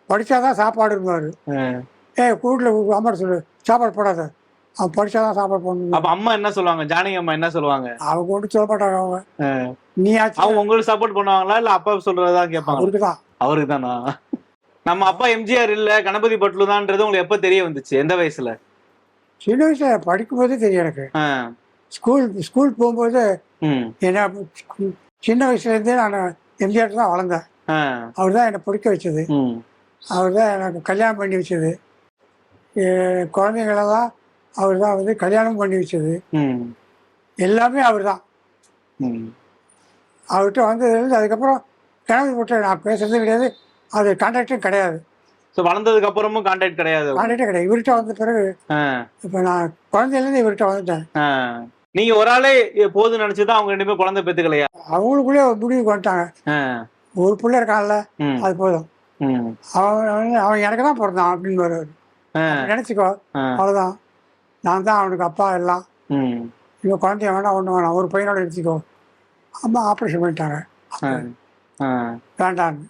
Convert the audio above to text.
படித்தாதான் சாப்பாடுன்னுவார். கூட்டில் அம்மா சொல்லு சாப்பாடு போடாத, அவன் படித்தாதான் சாப்பாடு போடணும். அப்ப அம்மா என்ன சொல்லுவாங்க? ஜானகி அம்மா என்ன சொல்லுவாங்க? அவங்க ஒன்றும் சொல்ல மாட்டாங்க. அவங்க நீ ஆச்சு அவங்க உங்களுக்கு சப்போர்ட் பண்ணுவாங்களா இல்ல அப்பா சொல்றதான் கேட்பாங்க? அவருக்கு தான். அவருக்கு தானா? நம்ம அப்பா எம்ஜிஆர் இல்ல கணபதி பட்லு தான்ன்றது உங்களுக்கு எப்ப தெரிய வந்துச்சு? எந்த வயசுல? சின்ன வயசுல படிக்கும்போதே தெரியும் எனக்கு. ஸ்கூல் போகும்போது என்ன சின்ன வயசுலேருந்தே நான் எம்ஜிஆர் தான் வளர்ந்தேன். அவர் தான் என்னை பிடிக்க வச்சது. அவர் தான் எனக்கு கல்யாணம் பண்ணி வச்சது. குழந்தைங்களெல்லாம் அவர் தான் வந்து கல்யாணம் பண்ணி வச்சது. எல்லாமே அவர் தான். அவர்கிட்ட வந்ததுலேருந்து அதுக்கப்புறம் கணபதி பட்லு நான் பேசுறது கிடையாது, அது கான்டாக்டும் கிடையாது. வளர்ந்ததுக்கு அப்புறமும் கான்டாக்ட் கிடையாது? கான்டாக்டே கிடையாது. இவர்கிட்ட வந்த பிறகு இப்போ நான் குழந்தையிலேருந்து இவர்கிட்ட வந்துட்டேன். நீங்க ஒரு ஆளே போதும் நினைச்சுதான் அவங்க 2 பேரும் குழந்தை பெத்துக்கலையா? அவங்களுக்குள்ளே ஒரு முடிவுக்கு வந்துட்டாங்க. ஒரு பிள்ளை இருக்கான்ல, அது போதும், அவன் எனக்கு தான் பிறந்தான் அப்படின்னு வருவார். நினைச்சுக்கோ, அவ்வளோதான், நான் தான் அவனுக்கு அப்பா எல்லாம். இவன் குழந்தைய வேணாம், ஒன்று வேணாம், ஒரு பையனோட எடுத்துக்கோ. அம்மா ஆப்ரேஷன் பண்ணிட்டாங்க வேண்டான்னு.